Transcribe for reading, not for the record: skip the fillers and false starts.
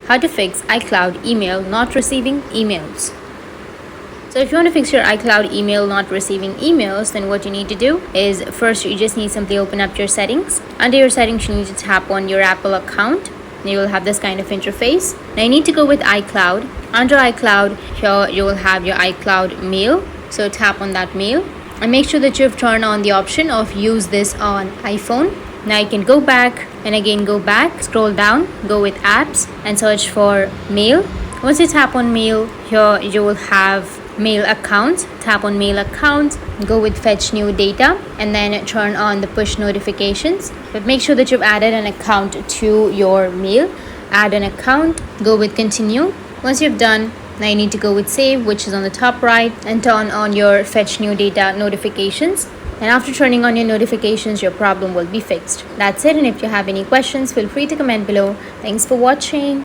how to fix iCloud email not receiving emails. So if you want to fix your iCloud email not receiving emails, then what you need to do is first you just need simply open up your settings. Under your settings, you need to tap on your Apple account. You will have this kind of interface. Now you need to go with iCloud. Under iCloud, here you will have your iCloud mail. So tap on that mail and make sure that you've turned on the option of use this on iPhone. Now you can go back and again go back, scroll down, go with apps and search for mail. Once you tap on mail, here you will have mail account. Tap on mail account, go with fetch new data and then turn on the push notifications. But make sure that you've added an account to your mail. Add an account, go with continue. Once you've done, now you need to go with save, which is on the top right, and turn on your fetch new data notifications. And after turning on your notifications, your problem will be fixed. That's it. And if you have any questions, feel free to comment below. Thanks for watching.